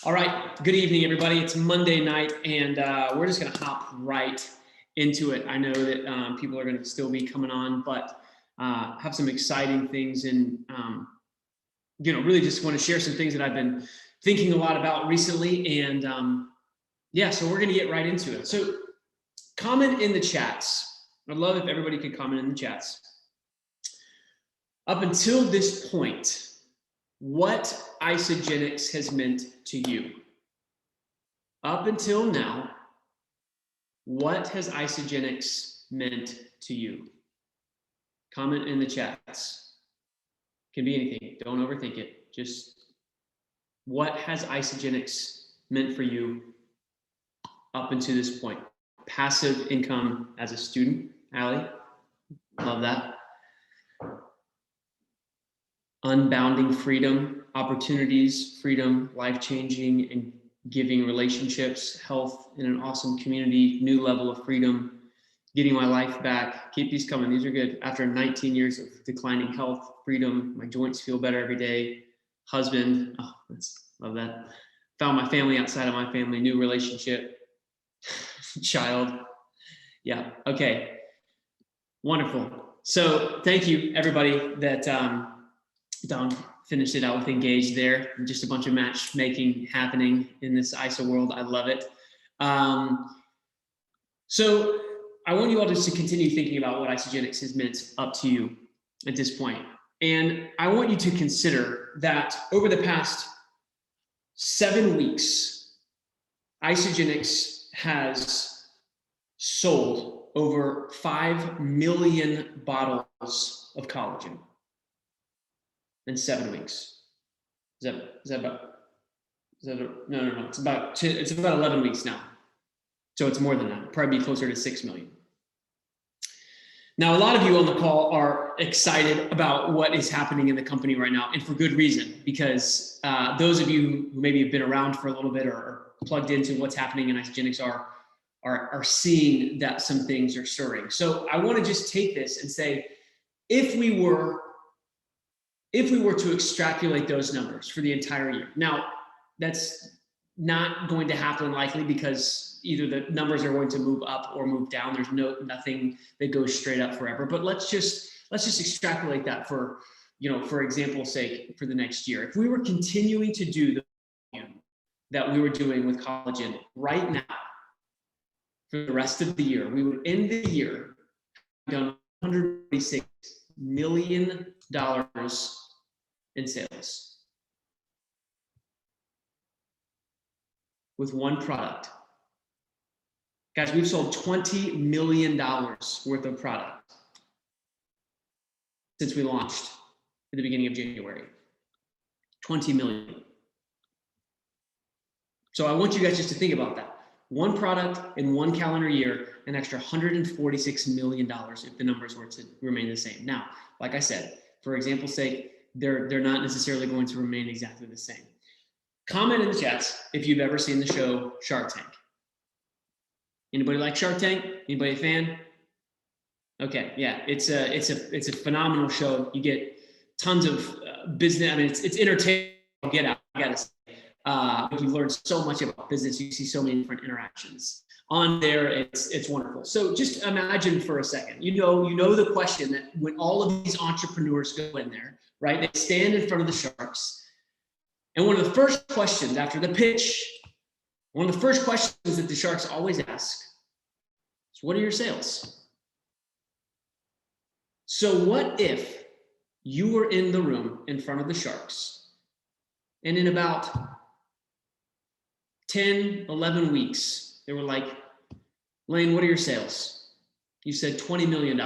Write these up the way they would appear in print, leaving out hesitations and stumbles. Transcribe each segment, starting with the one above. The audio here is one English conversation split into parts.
All right, good evening, everybody. It's Monday night, and we're just going to hop right into it. I know that people are going to still be coming on, but have some exciting things, and really just want to share some things that I've been thinking a lot about recently. And so we're going to get right into it. So comment in the chats. I'd love if everybody could comment in the chats. Up until this point, what Isagenix has meant to you. Up until now, what has Isagenix meant to you? Comment in the chats. Can be anything. Don't overthink it. Just what has Isagenix meant for you up until this point? Passive income as a student, Allie. Love that. Unbounding freedom, opportunities, freedom, life-changing and giving relationships, health in an awesome community, new level of freedom, getting my life back. Keep these coming. These are good. After 19 years of declining health, freedom, my joints feel better every day. Husband, love that. Found my family outside of my family, new relationship, child. Yeah, okay. Wonderful. So thank you, everybody that Don finished it out with engaged there. Just a bunch of matchmaking happening in this ISA world. I love it. So I want you all just to continue thinking about what Isagenix has meant up to you at this point. And I want you to consider that over the past 7 weeks, Isagenix has sold over 5 million bottles of collagen in 7 weeks. No. It's about 11 weeks now. So it's more than that. Probably be closer to 6 million. Now, a lot of you on the call are excited about what is happening in the company right now, and for good reason, because those of you who maybe have been around for a little bit or plugged into what's happening in Isagenix are seeing that some things are stirring. So I want to just take this and say, if we were to extrapolate those numbers for the entire year. Now, that's not going to happen likely because either the numbers are going to move up or move down. There's nothing that goes straight up forever. But let's just extrapolate that for example's sake for the next year. If we were continuing to do the volume that we were doing with collagen right now for the rest of the year, we would end the year done $146 million in sales with one product. Guys, we've sold $20 million worth of product since we launched at the beginning of January. 20 million. So I want you guys just to think about that. One product in one calendar year, an extra $146 million if the numbers were to remain the same. Now, like I said, for example's sake, they're not necessarily going to remain exactly the same. Comment in the chats if you've ever seen the show Shark Tank. Anybody like Shark Tank? Anybody a fan? Okay, yeah, it's a phenomenal show. You get tons of business. I mean, it's entertaining. Get out, I gotta say. You learn so much about business. You see so many different interactions on there. It's wonderful. So just imagine for a second. You know the question that when all of these entrepreneurs go in there, right? They stand in front of the sharks, and one of the first questions after the pitch, one of the first questions that the sharks always ask is, "What are your sales?" So what if you were in the room in front of the sharks, and in about 10, 11 weeks, they were like, "Lane, what are your sales?" You said $20 million.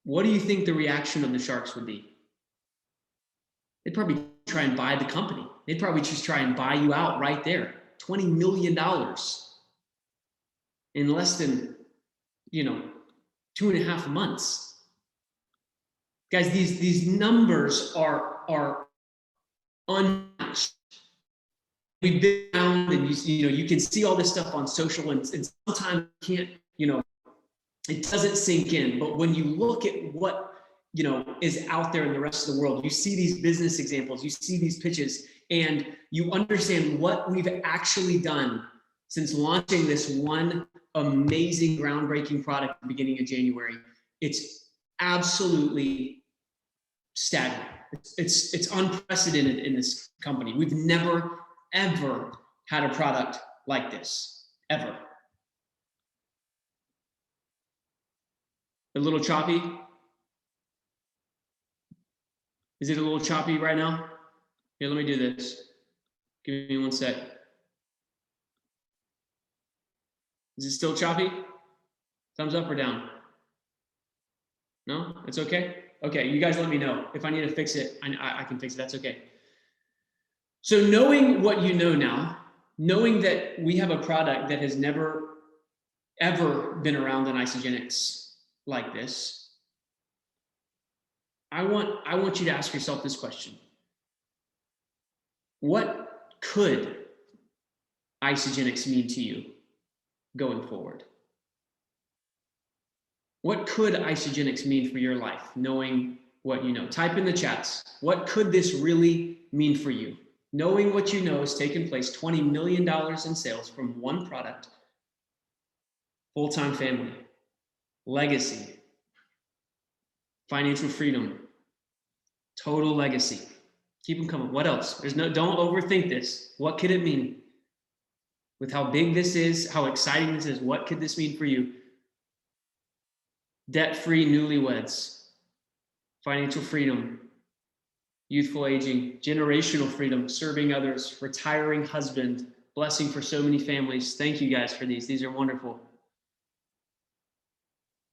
What do you think the reaction of the sharks would be? They'd probably try and buy the company. They'd probably just try and buy you out right there. $20 million in less than, 2.5 months. Guys, these numbers are unmatched. We've been around, and you can see all this stuff on social, and sometimes you can't, it doesn't sink in. But when you look at what is out there in the rest of the world, you see these business examples, you see these pitches, and you understand what we've actually done since launching this one amazing, groundbreaking product at the beginning of January, it's absolutely staggering. It's unprecedented in this company. We've never, ever had a product like this, ever. A little choppy? Is it a little choppy right now? Here, let me do this. Give me one sec. Is it still choppy? Thumbs up or down? No? It's okay? Okay, you guys let me know. If I need to fix it, I can fix it. That's okay. So knowing what you know now, knowing that we have a product that has never, ever been around in Isagenix like this, I want you to ask yourself this question. What could Isagenix mean to you going forward? What could Isagenix mean for your life, knowing what you know? Type in the chats. What could this really mean for you? Knowing what you know has taken place, $20 million in sales from one product, full-time family, legacy, financial freedom, total legacy. Keep them coming. What else? Don't overthink this. What could it mean? With how big this is, how exciting this is, what could this mean for you? Debt-free newlyweds, financial freedom, youthful aging, generational freedom, serving others, retiring husband, blessing for so many families. Thank you guys for these. These are wonderful.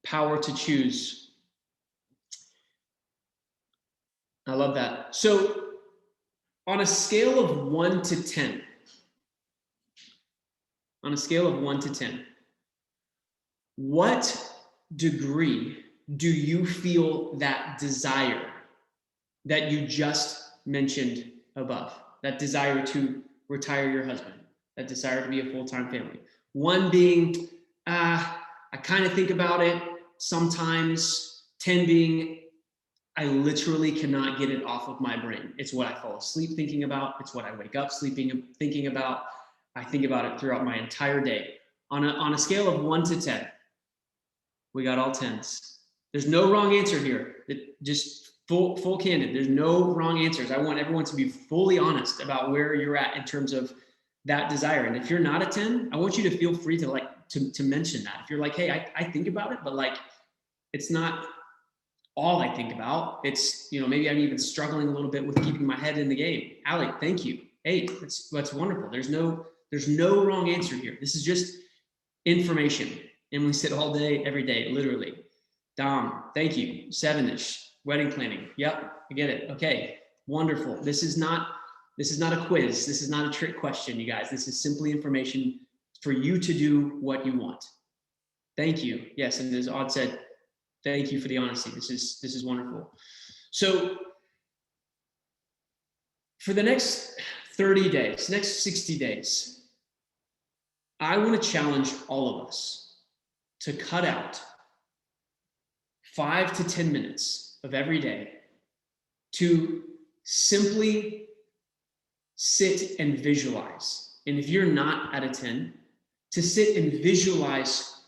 Power to choose. I love that. So on a scale of 1 to 10, what degree do you feel that desire that you just mentioned above, that desire to retire your husband, that desire to be a full-time family? 1 being, I kind of think about it sometimes. 10 being, I literally cannot get it off of my brain. It's what I fall asleep thinking about. It's what I wake up thinking about. I think about it throughout my entire day. On a scale of 1 to 10, we got all 10s. There's no wrong answer here. Just full candid. There's no wrong answers. I want everyone to be fully honest about where you're at in terms of that desire. And if you're not a 10, I want you to feel free to mention that. If you're like, hey, I think about it, but like, it's not all I think about. It's, maybe I'm even struggling a little bit with keeping my head in the game. Allie, thank you. Hey, that's wonderful. There's no wrong answer here. This is just information. And we sit all day, every day, literally. Dom, thank you. 7-ish, wedding planning. Yep, I get it. Okay, wonderful. This is not a quiz. This is not a trick question, you guys. This is simply information for you to do what you want. Thank you. Yes, and as Odd said, thank you for the honesty. This is wonderful. So for the next 30 days, next 60 days, I want to challenge all of us to cut out 5 to 10 minutes of every day to simply sit and visualize. And if you're not at a 10, to sit and visualize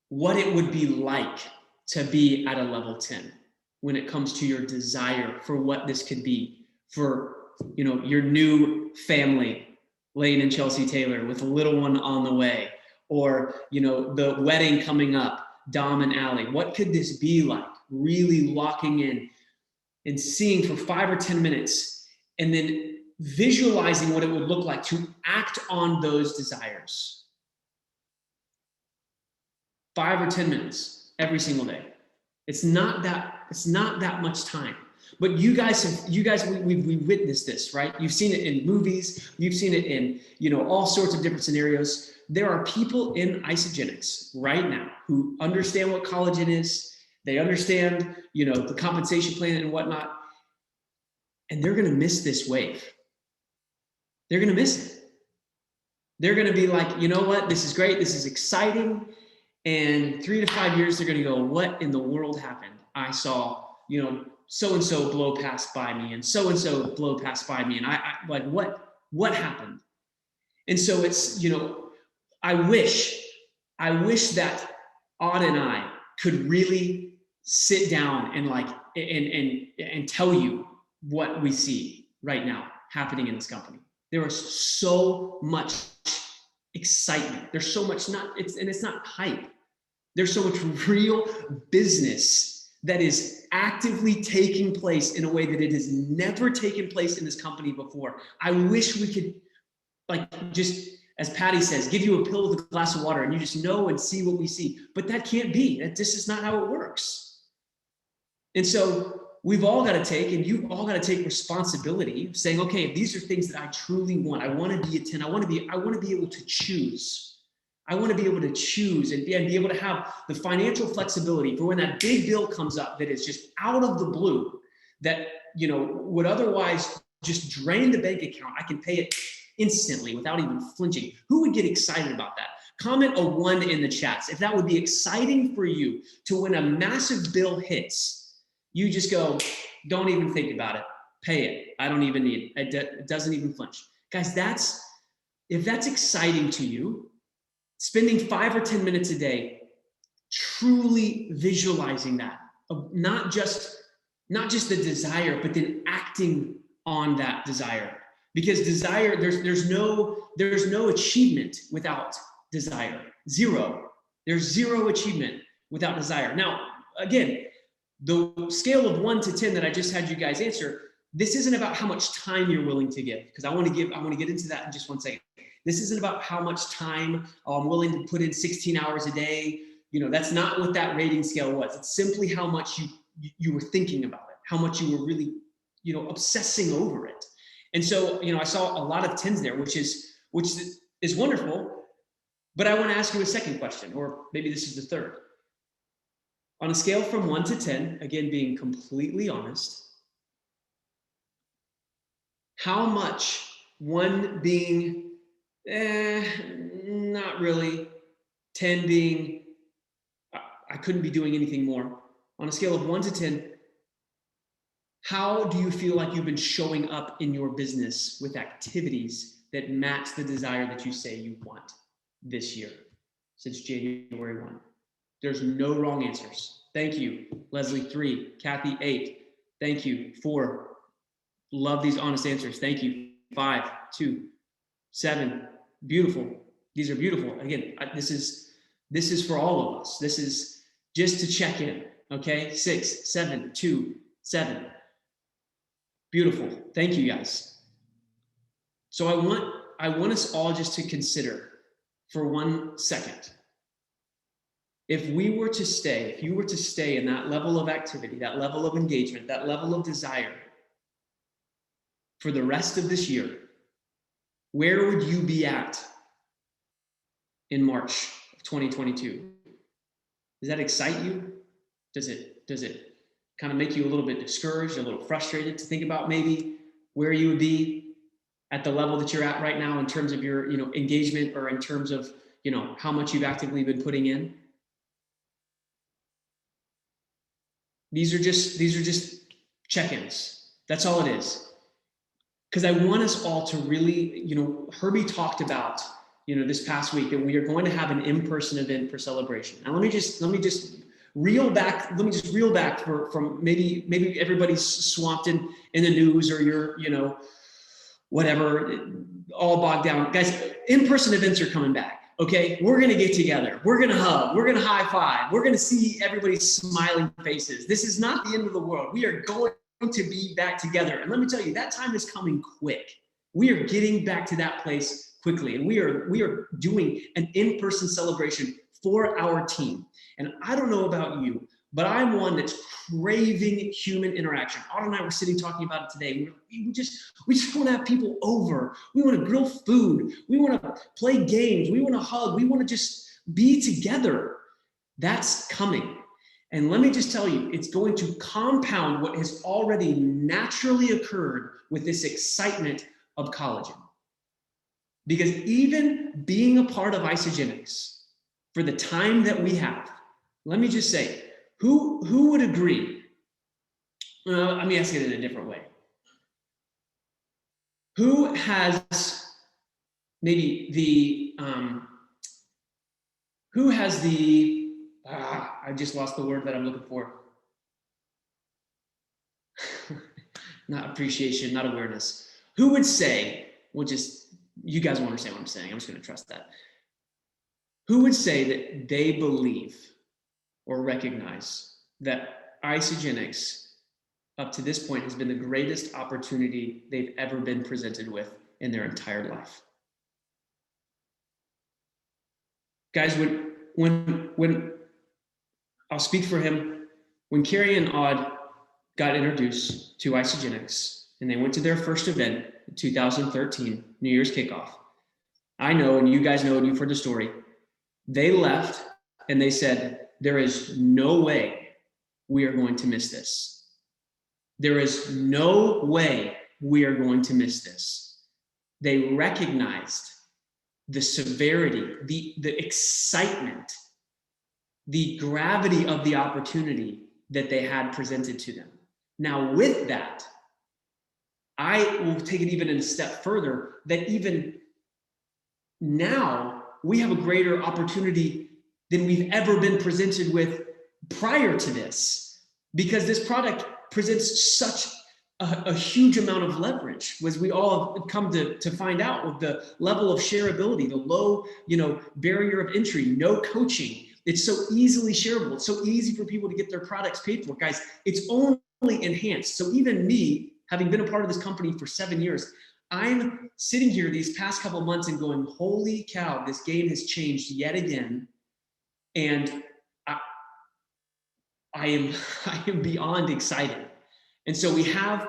what it would be like to be at a level 10 when it comes to your desire for what this could be for, your new family, Lane and Chelsea Taylor, with a little one on the way, or, the wedding coming up, Dom and Allie. What could this be like? Really locking in and seeing for 5 or 10 minutes, and then visualizing what it would look like to act on those desires. 5 or 10 minutes every single day. It's not that much time. But we witnessed this, right? You've seen it in movies. You've seen it in, all sorts of different scenarios. There are people in Isagenix right now who understand what collagen is. They understand, the compensation plan and whatnot. And they're going to miss this wave. They're going to miss it. They're going to be like, you know what? This is great. This is exciting. And 3 to 5 years, they're going to go, what in the world happened? I saw, so-and-so blow passed by me and so-and-so blow passed by me. And I like, what happened? And so it's, I wish that Aude and I could really sit down and like, and tell you what we see right now happening in this company. There is so much excitement. There's so much it's not hype. There's so much real business that is actively taking place in a way that it has never taken place in this company before. I wish we could, like, just, as Patty says, give you a pill with a glass of water and you just know and see what we see. But that can't be. This is not how it works. And so we've all got to take, and you've all got to take responsibility of saying, okay, these are things that I truly want. I want to be a 10. I want to be able to choose. I want to be able to choose and be able to have the financial flexibility for when that big bill comes up that is just out of the blue, that, would otherwise just drain the bank account. I can pay it instantly without even flinching. Who would get excited about that? Comment a 1 in the chats if that would be exciting for you, to when a massive bill hits, you just go, don't even think about it. Pay it. I don't even need it. It doesn't even flinch. Guys, if that's exciting to you, spending 5 or 10 minutes a day truly visualizing that, of not just the desire, but then acting on that desire. Because desire, there's no achievement without desire. Zero. There's zero achievement without desire. Now, again, the scale of 1 to 10 that I just had you guys answer, this isn't about how much time you're willing to give, because I want to get into that in just 1 second. This isn't about how much time I'm willing to put in 16 hours a day. That's not what that rating scale was. It's simply how much you were thinking about it, how much you were really, obsessing over it. And so, I saw a lot of 10s there, which is wonderful. But I want to ask you a second question, or maybe this is the third. On a scale from 1 to 10, again, being completely honest, how much, 1 being not really, 10 being I couldn't be doing anything more. On a scale of 1 to 10, how do you feel like you've been showing up in your business with activities that match the desire that you say you want this year, since January 1? There's no wrong answers. Thank you. Leslie, 3. Kathy, 8. Thank you. 4. Love these honest answers. Thank you. 5, 2, 7. Beautiful. These are beautiful. Again, this is for all of us. This is just to check in. Okay. 6, 7, 2, 7. Beautiful. Thank you, guys. So I want us all just to consider for 1 second. If you were to stay in that level of activity, that level of engagement, that level of desire for the rest of this year, where would you be at in March of 2022? Does that excite you? Does it kind of make you a little bit discouraged, a little frustrated to think about maybe where you would be at the level that you're at right now in terms of your, engagement, or in terms of, how much you've actively been putting in? These are just check-ins. That's all it is. Because I want us all to really, Herbie talked about, this past week, that we are going to have an in-person event for Celebration. Now let me just reel back from maybe everybody's swamped in the news, or you're, whatever, all bogged down. Guys, in-person events are coming back. Okay, we're gonna get together. We're gonna hug. We're gonna high five. We're gonna see everybody's smiling faces. This is not the end of the world. We are going to be back together. And let me tell you, that time is coming quick. We are getting back to that place quickly. And we are doing an in-person celebration for our team. And I don't know about you, but I'm one that's craving human interaction. Aude and I were sitting talking about it today. We just want to have people over. We want to grill food. We want to play games. We want to hug. We want to just be together. That's coming. And let me just tell you, it's going to compound what has already naturally occurred with this excitement of collagen. Because even being a part of Isagenix for the time that we have, let me just say, who would agree? Let me ask it in a different way. Who has maybe I just lost the word that I'm looking for. Not appreciation, not awareness. Who would say, you guys will understand what I'm saying. I'm just going to trust that. Who would say that they believe or recognize that Isagenix up to this point has been the greatest opportunity they've ever been presented with in their entire life? Guys, when I'll speak for him, when Carrie and Odd got introduced to Isagenix and they went to their first event in 2013, New Year's kickoff, I know, and you guys know, and you've heard the story, they left and they said, there is no way we are going to miss this. There is no way we are going to miss this. They recognized the severity, the excitement, the gravity of the opportunity that they had presented to them. Now, with that, I will take it even a step further, that even now we have a greater opportunity than we've ever been presented with prior to this, because this product presents such a huge amount of leverage, as we all have come to find out, with the level of shareability, the low, barrier of entry, no coaching. It's so easily shareable. It's so easy for people to get their products paid for. Guys, it's only enhanced. So even me, having been a part of this company for 7 years, I'm sitting here these past couple of months and going, holy cow, this game has changed yet again. And I am beyond excited. And so we have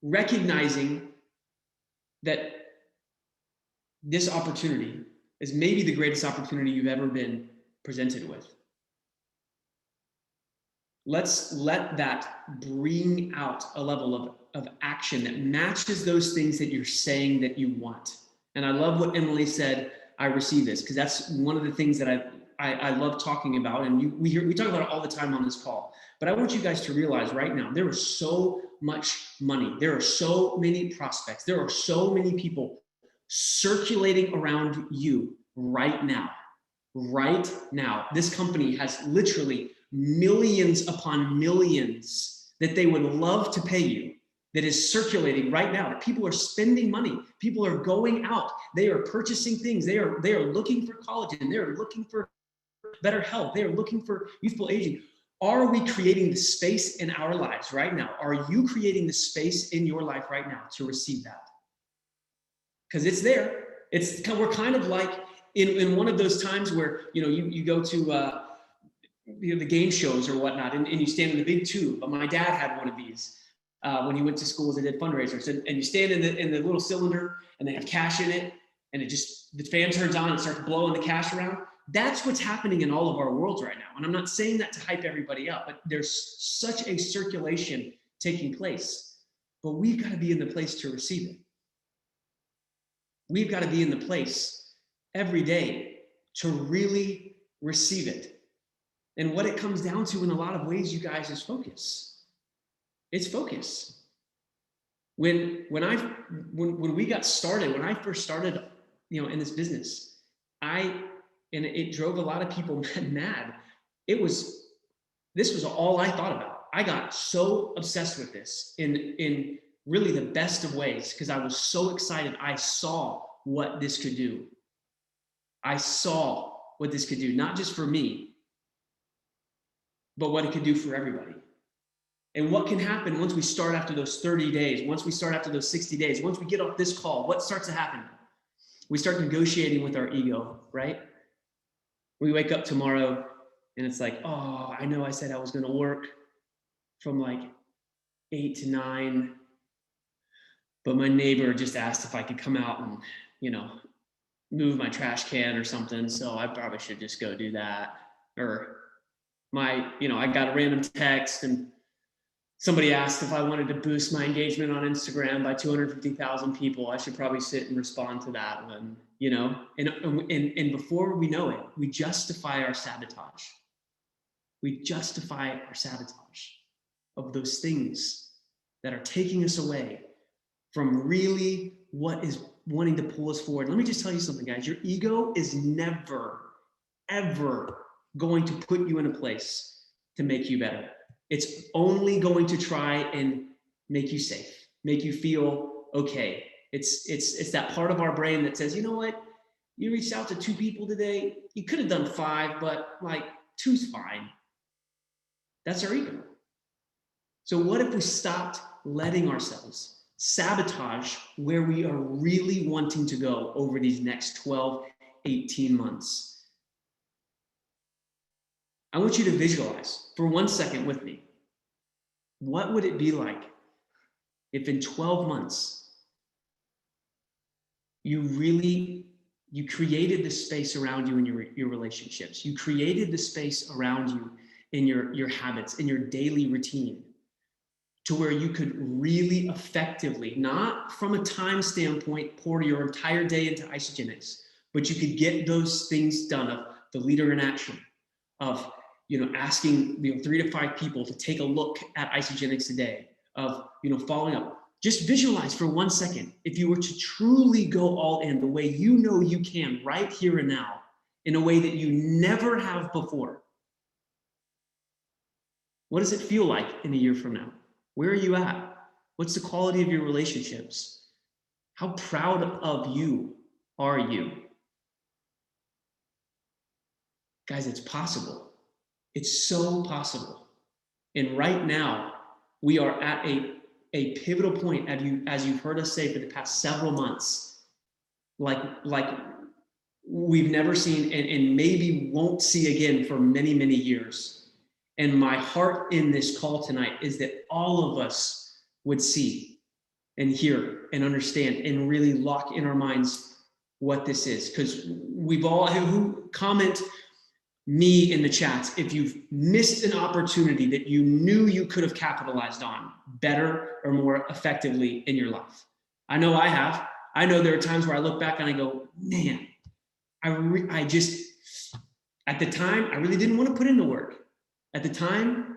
recognizing that this opportunity is maybe the greatest opportunity you've ever been presented with. Let's let that bring out a level of action that matches those things that you're saying that you want. And I love what Emily said, I receive this, because that's one of the things that I love talking about. And we talk about it all the time on this call. But I want you guys to realize right now, there is so much money. There are so many prospects. There are so many people circulating around you right now. Right now, this company has literally millions upon millions that they would love to pay you, that is circulating right now, that people are spending money. People are going out. They are purchasing things. They are looking for collagen. They are looking for better health. They are looking for youthful aging. Are we creating the space in our lives right now? Are you creating the space in your life right now to receive that? Because it's there. We're kind of like in one of those times where you go to the game shows or whatnot, and you stand in the big tube. But my dad had one of these when he went to schools and did fundraisers. And you stand in the little cylinder, and they have cash in it, and the fan turns on and starts blowing the cash around. That's what's happening in all of our worlds right now. And I'm not saying that to hype everybody up, but there's such a circulation taking place. But we've got to be in the place to receive it. We've got to be in the place every day to really receive it. And what it comes down to in a lot of ways, you guys, is focus. It's focus. When we got started, when I first started, in this business, and it drove a lot of people mad. This was all I thought about. I got so obsessed with this in really the best of ways, because I was so excited. I saw what this could do. I saw what this could do, not just for me, but what it could do for everybody. And what can happen once we start after those 30 days, once we start after those 60 days, once we get off this call, what starts to happen? We start negotiating with our ego, right? We wake up tomorrow and it's like, oh, I know I said I was going to work from like 8 to 9, but my neighbor just asked if I could come out and, move my trash can or something. So I probably should just go do that. Or I got a random text and somebody asked if I wanted to boost my engagement on Instagram by 250,000 people. I should probably sit and respond to that one, and before we know it, we justify our sabotage. We justify our sabotage. of those things that are taking us away from really what is wanting to pull us forward. Let me just tell you something, guys. Your ego is never, ever going to put you in a place to make you better. It's only going to try and make you safe, make you feel okay. It's that part of our brain that says, you know what? You reached out to 2 people today. You could have done 5, but like 2's fine. That's our ego. So what if we stopped letting ourselves sabotage where we are really wanting to go over these next 12, 18 months? I want you to visualize for 1 second with me. What would it be like if in 12 months you created the space around you in your relationships, you created the space around you in your habits, in your daily routine, to where you could really effectively, not from a time standpoint, pour your entire day into Isagenix, but you could get those things done of the leader in action, of asking 3 to 5 people to take a look at Isagenix today, of following up. Just visualize for 1 second, if you were to truly go all in the way you know you can right here and now, in a way that you never have before. What does it feel like in a year from now? Where are you at? What's the quality of your relationships? How proud of you are you? Guys, it's possible. It's so possible. And right now, we are at a pivotal point, as you've heard us say for the past several months, like we've never seen and maybe won't see again for many, many years. And my heart in this call tonight is that all of us would see and hear and understand and really lock in our minds what this is. Because we've all, who comment me in the chats, if you've missed an opportunity that you knew you could have capitalized on better or more effectively in your life. I know I have. I know there are times where I look back and I go, man, I just, at the time, I really didn't want to put in the work. At the time,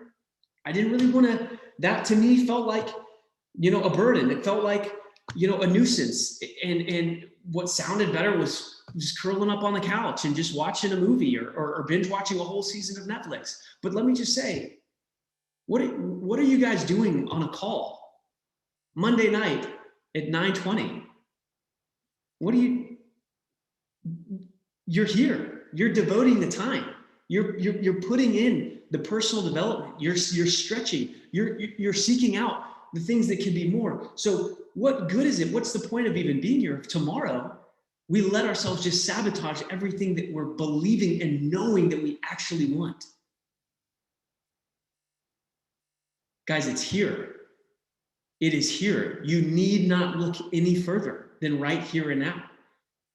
I didn't really want to, that to me felt like, a burden. It felt like, a nuisance. And what sounded better was just curling up on the couch and just watching a movie or binge watching a whole season of Netflix. But let me just say, what are you guys doing on a call Monday night at 9:20? You're here. You're devoting the time. You're putting in the personal development. You're stretching. You're seeking out the things that can be more. So what good is it? What's the point of even being here if tomorrow we let ourselves just sabotage everything that we're believing and knowing that we actually want? Guys, it's here. It is here. You need not look any further than right here and now.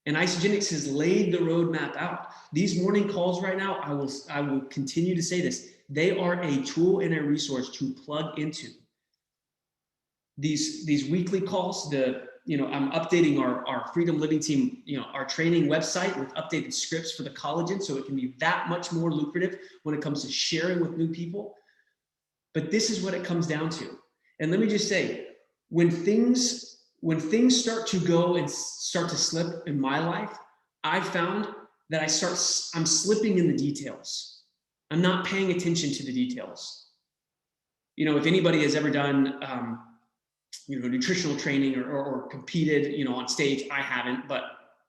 And Isagenix has laid the roadmap out. These morning calls right now, I will continue to say this. They are a tool and a resource to plug into. These weekly calls, I'm updating our Freedom Living Team, our training website with updated scripts for the collagen, so it can be that much more lucrative when it comes to sharing with new people. But this is what it comes down to. And let me just say, when things start to go and start to slip in my life, I've found that I'm slipping in the details. I'm not paying attention to the details. If anybody has ever done, nutritional training or competed, on stage, I haven't, but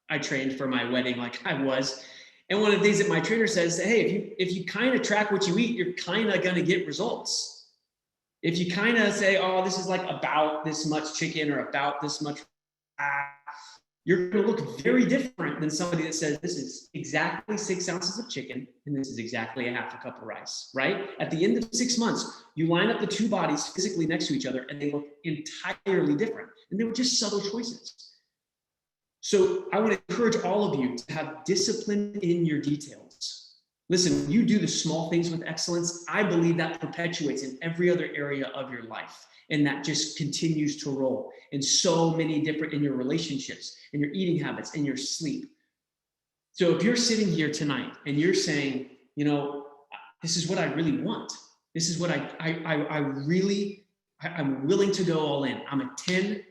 I trained for my wedding like I was. And one of the things that my trainer says, hey, if you kind of track what you eat, you're kind of going to get results. If you kind of say, oh, this is like about this much chicken or about this much, you're going to look very different than somebody that says this is exactly 6 ounces of chicken and this is exactly a half a cup of rice, right? At the end of 6 months, you line up the two bodies physically next to each other and they look entirely different. And they were just subtle choices. So I want to encourage all of you to have discipline in your details. Listen, you do the small things with excellence. I believe that perpetuates in every other area of your life. And that just continues to roll in so many different, in your relationships, in your eating habits, in your sleep. So if you're sitting here tonight and you're saying, this is what I really want. This is what I'm willing to go all in. I'm a 10.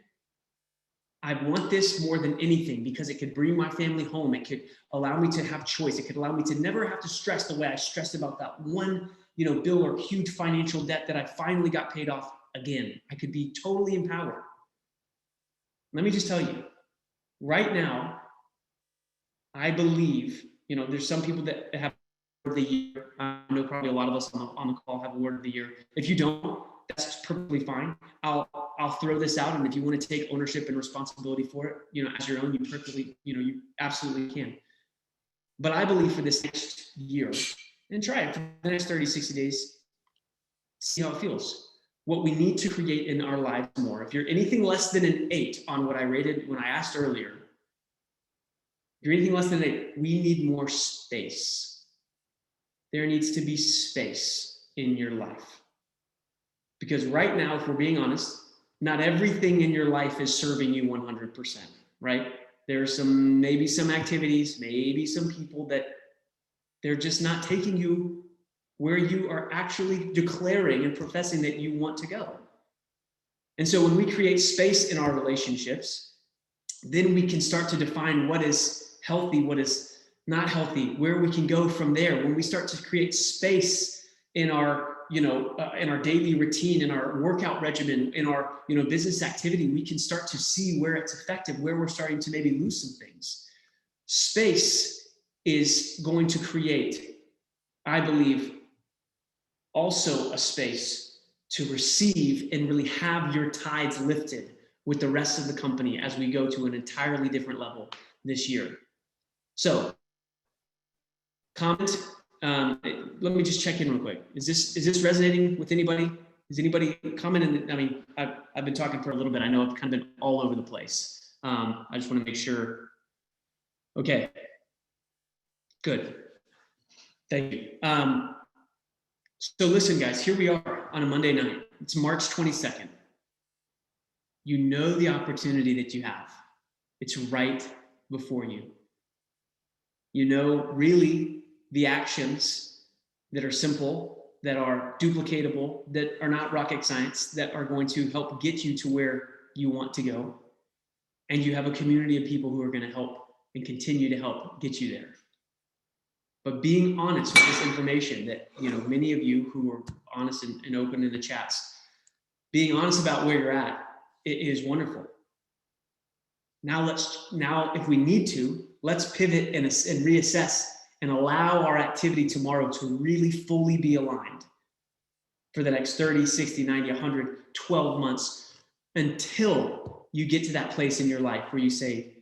I want this more than anything because it could bring my family home. It could allow me to have choice. It could allow me to never have to stress the way I stressed about that one, bill or huge financial debt that I finally got paid off again. I could be totally empowered. Let me just tell you, right now, I believe, there's some people that have word of the year. I know probably a lot of us on the call have a word of the year. If you don't, that's perfectly fine. I'll throw this out, and if you want to take ownership and responsibility for it, as your own, you perfectly, you absolutely can. But I believe for this next year, and try it for the next 30, 60 days, see how it feels. What we need to create in our lives more. If you're anything less than an 8 on what I rated when I asked earlier, if you're anything less than an 8, we need more space. There needs to be space in your life. Because right now, if we're being honest, not everything in your life is serving you 100%, right? There's maybe some activities, maybe some people that they're just not taking you where you are actually declaring and professing that you want to go. And so when we create space in our relationships, then we can start to define what is healthy, what is not healthy, where we can go from there. When we start to create space in our in our daily routine, in our workout regimen, in our, business activity, we can start to see where it's effective, where we're starting to maybe lose some things. Space is going to create, I believe, also a space to receive and really have your tides lifted with the rest of the company as we go to an entirely different level this year. So, comment. Let me just check in real quick. Is this resonating with anybody? Is anybody commenting? I mean, I've been talking for a little bit. I know I've kind of been all over the place. I just want to make sure. Okay. Good. Thank you. So listen, guys, here we are on a Monday night. It's March 22nd. You know the opportunity that you have. It's right before you. You know, really, the actions that are simple, that are duplicatable, that are not rocket science, that are going to help get you to where you want to go. And you have a community of people who are going to help and continue to help get you there. But being honest with this information that, many of you who are honest and open in the chats, being honest about where you're at, it is wonderful. Now if we need to, let's pivot and reassess and allow our activity tomorrow to really fully be aligned for the next 30, 60, 90, 100, 12 months until you get to that place in your life where you say,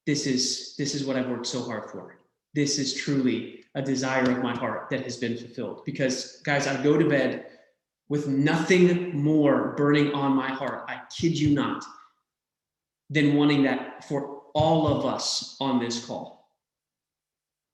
this is what I've worked so hard for. This is truly a desire of my heart that has been fulfilled. Because, guys, I go to bed with nothing more burning on my heart, I kid you not, than wanting that for all of us on this call.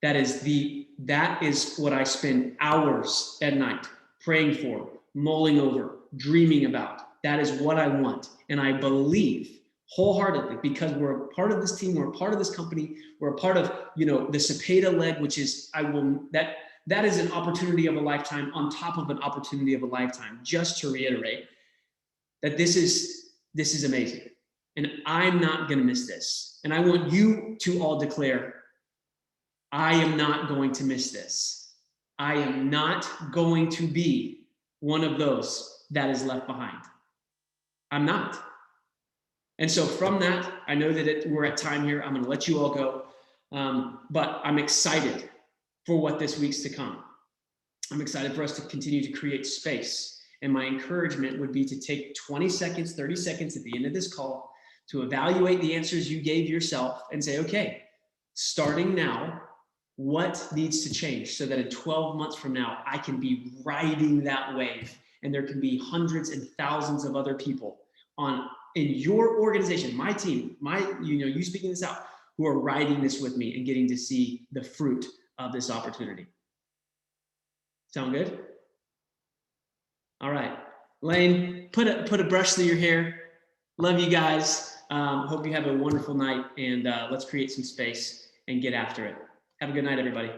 That is what I spend hours at night praying for, mulling over, dreaming about. That is what I want. And I believe wholeheartedly, because we're a part of this team, we're a part of this company, we're a part of, the Cepeda leg, which is, that is an opportunity of a lifetime on top of an opportunity of a lifetime. Just to reiterate that this is amazing. And I'm not going to miss this. And I want you to all declare, I am not going to miss this. I am not going to be one of those that is left behind. I'm not. And so from that, I know that we're at time here. I'm going to let you all go. But I'm excited for what this week's to come. I'm excited for us to continue to create space. And my encouragement would be to take 20 seconds, 30 seconds at the end of this call to evaluate the answers you gave yourself and say, okay, starting now, what needs to change so that in 12 months from now, I can be riding that wave and there can be hundreds and thousands of other people in your organization, my team, you speaking this out, who are riding this with me and getting to see the fruit of this opportunity. Sound good? All right, Lane, put a brush through your hair. Love you guys. Hope you have a wonderful night, and let's create some space and get after it. Have a good night, everybody.